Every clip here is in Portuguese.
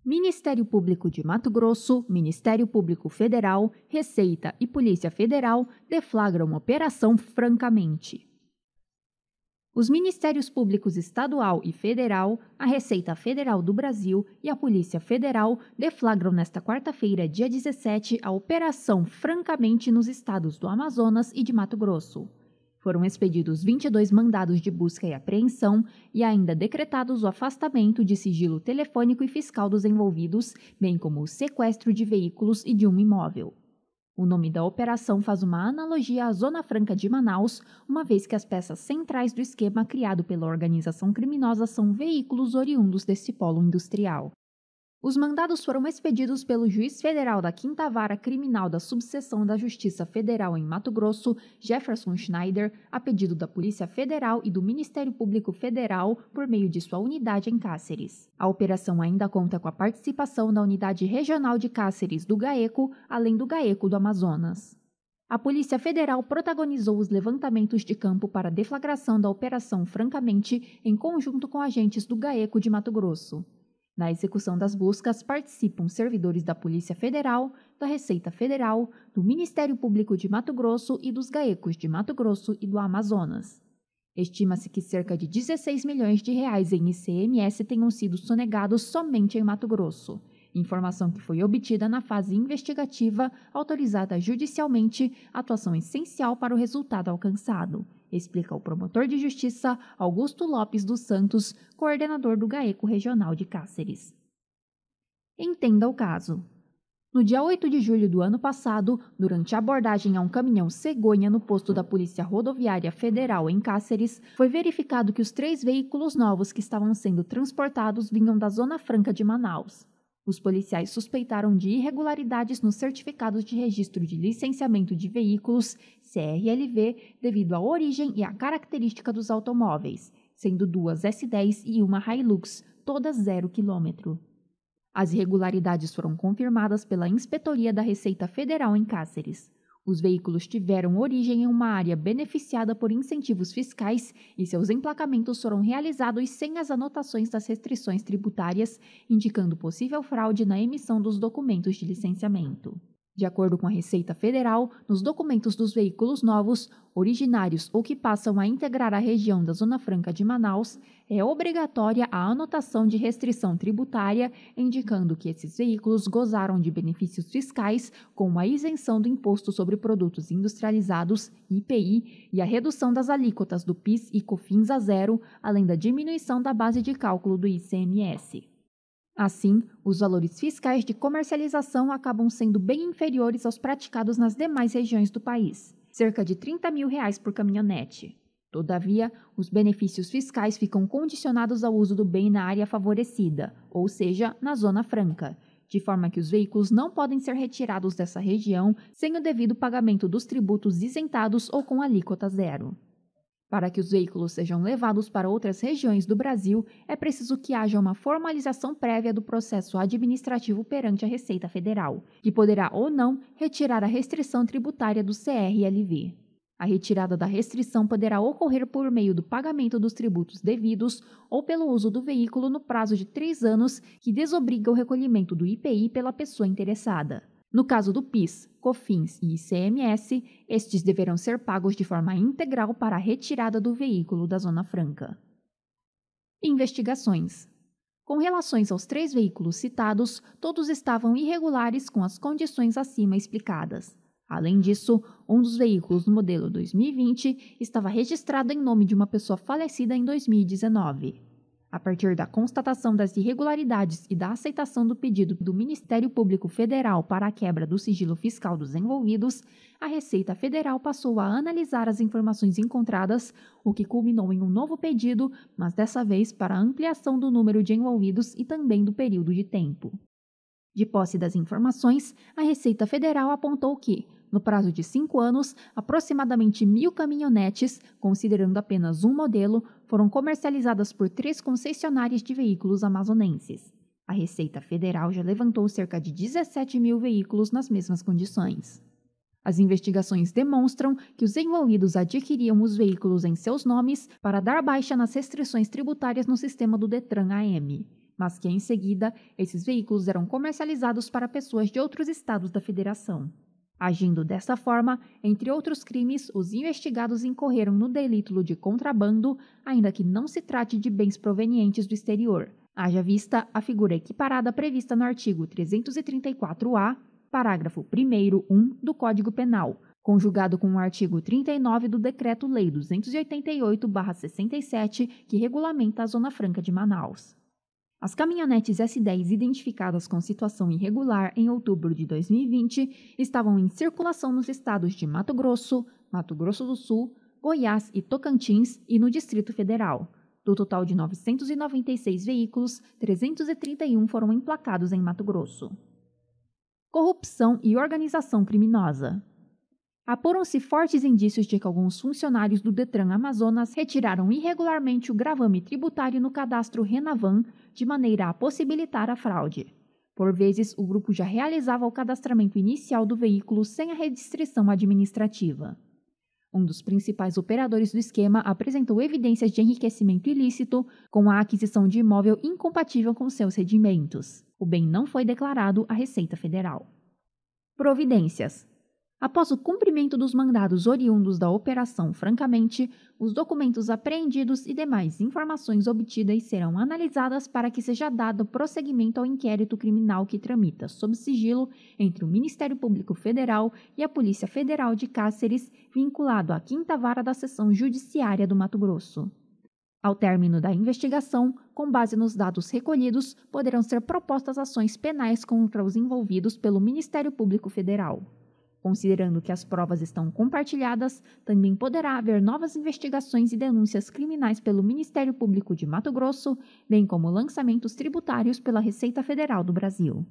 Ministério Público de Mato Grosso, Ministério Público Federal, Receita e Polícia Federal deflagram Operação Francamente. Os Ministérios Públicos Estadual e Federal, a Receita Federal do Brasil e a Polícia Federal deflagram nesta quarta-feira, dia 17, a Operação Francamente nos estados do Amazonas e de Mato Grosso. Foram expedidos 22 mandados de busca e apreensão e ainda decretados o afastamento de sigilo telefônico e fiscal dos envolvidos, bem como o sequestro de veículos e de um imóvel. O nome da operação faz uma analogia à Zona Franca de Manaus, uma vez que as peças centrais do esquema criado pela organização criminosa são veículos oriundos desse polo industrial. Os mandados foram expedidos pelo juiz federal da 5ª Vara Criminal da Subseção da Justiça Federal em Mato Grosso, Jefferson Schneider, a pedido da Polícia Federal e do Ministério Público Federal por meio de sua unidade em Cáceres. A operação ainda conta com a participação da Unidade Regional de Cáceres do GAECO, além do GAECO do Amazonas. A Polícia Federal protagonizou os levantamentos de campo para a deflagração da Operação Francamente em conjunto com agentes do GAECO de Mato Grosso. Na execução das buscas participam servidores da Polícia Federal, da Receita Federal, do Ministério Público de Mato Grosso e dos GAECOs de Mato Grosso e do Amazonas. Estima-se que cerca de 16 milhões de reais em ICMS tenham sido sonegados somente em Mato Grosso, informação que foi obtida na fase investigativa, autorizada judicialmente, atuação essencial para o resultado alcançado, explica o promotor de justiça Augusto Lopes dos Santos, coordenador do GAECO Regional de Cáceres. Entenda o caso. No dia 8 de julho do ano passado, durante a abordagem a um caminhão cegonha no posto da Polícia Rodoviária Federal em Cáceres, foi verificado que os 3 veículos novos que estavam sendo transportados vinham da Zona Franca de Manaus. Os policiais suspeitaram de irregularidades nos certificados de registro de licenciamento de veículos, CRLV, devido à origem e à característica dos automóveis, sendo 2 S10 e uma Hilux, todas 0 km. As irregularidades foram confirmadas pela Inspetoria da Receita Federal em Cáceres. Os veículos tiveram origem em uma área beneficiada por incentivos fiscais e seus emplacamentos foram realizados sem as anotações das restrições tributárias, indicando possível fraude na emissão dos documentos de licenciamento. De acordo com a Receita Federal, nos documentos dos veículos novos, originários ou que passam a integrar a região da Zona Franca de Manaus, é obrigatória a anotação de restrição tributária, indicando que esses veículos gozaram de benefícios fiscais, como a isenção do Imposto sobre Produtos Industrializados, IPI, e a redução das alíquotas do PIS e COFINS a 0, além da diminuição da base de cálculo do ICMS. Assim, os valores fiscais de comercialização acabam sendo bem inferiores aos praticados nas demais regiões do país, cerca de R$30 mil por caminhonete. Todavia, os benefícios fiscais ficam condicionados ao uso do bem na área favorecida, ou seja, na Zona Franca, de forma que os veículos não podem ser retirados dessa região sem o devido pagamento dos tributos isentados ou com alíquota 0. Para que os veículos sejam levados para outras regiões do Brasil, é preciso que haja uma formalização prévia do processo administrativo perante a Receita Federal, que poderá ou não retirar a restrição tributária do CRLV. A retirada da restrição poderá ocorrer por meio do pagamento dos tributos devidos ou pelo uso do veículo no prazo de 3 anos, que desobriga o recolhimento do IPI pela pessoa interessada. No caso do PIS, COFINS e ICMS, estes deverão ser pagos de forma integral para a retirada do veículo da Zona Franca. Investigações. Com relações aos 3 veículos citados, todos estavam irregulares com as condições acima explicadas. Além disso, um dos veículos do modelo 2020 estava registrado em nome de uma pessoa falecida em 2019. A partir da constatação das irregularidades e da aceitação do pedido do Ministério Público Federal para a quebra do sigilo fiscal dos envolvidos, a Receita Federal passou a analisar as informações encontradas, o que culminou em um novo pedido, mas dessa vez para a ampliação do número de envolvidos e também do período de tempo. De posse das informações, a Receita Federal apontou que, no prazo de 5 anos, aproximadamente 1.000 caminhonetes, considerando apenas um modelo, foram comercializadas por 3 concessionárias de veículos amazonenses. A Receita Federal já levantou cerca de 17 mil veículos nas mesmas condições. As investigações demonstram que os envolvidos adquiriam os veículos em seus nomes para dar baixa nas restrições tributárias no sistema do Detran AM. mas que em seguida esses veículos eram comercializados para pessoas de outros estados da federação. Agindo dessa forma, entre outros crimes, os investigados incorreram no delito de contrabando, ainda que não se trate de bens provenientes do exterior. Haja vista a figura equiparada prevista no artigo 334-A, parágrafo 1º 1 do Código Penal, conjugado com o artigo 39 do Decreto-Lei 288/67, que regulamenta a Zona Franca de Manaus. As caminhonetes S10 identificadas com situação irregular em outubro de 2020 estavam em circulação nos estados de Mato Grosso, Mato Grosso do Sul, Goiás e Tocantins e no Distrito Federal. Do total de 996 veículos, 331 foram emplacados em Mato Grosso. Corrupção e organização criminosa. Apuram-se fortes indícios de que alguns funcionários do Detran Amazonas retiraram irregularmente o gravame tributário no cadastro Renavan, de maneira a possibilitar a fraude. Por vezes, o grupo já realizava o cadastramento inicial do veículo sem a restrição administrativa. Um dos principais operadores do esquema apresentou evidências de enriquecimento ilícito com a aquisição de imóvel incompatível com seus rendimentos. O bem não foi declarado à Receita Federal. Providências. Após o cumprimento dos mandados oriundos da Operação Francamente, os documentos apreendidos e demais informações obtidas serão analisadas para que seja dado prosseguimento ao inquérito criminal que tramita sob sigilo entre o Ministério Público Federal e a Polícia Federal de Cáceres, vinculado à 5ª Vara da Seção Judiciária do Mato Grosso. Ao término da investigação, com base nos dados recolhidos, poderão ser propostas ações penais contra os envolvidos pelo Ministério Público Federal. Considerando que as provas estão compartilhadas, também poderá haver novas investigações e denúncias criminais pelo Ministério Público de Mato Grosso, bem como lançamentos tributários pela Receita Federal do Brasil.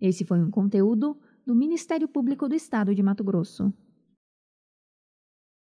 Esse foi um conteúdo do Ministério Público do Estado de Mato Grosso.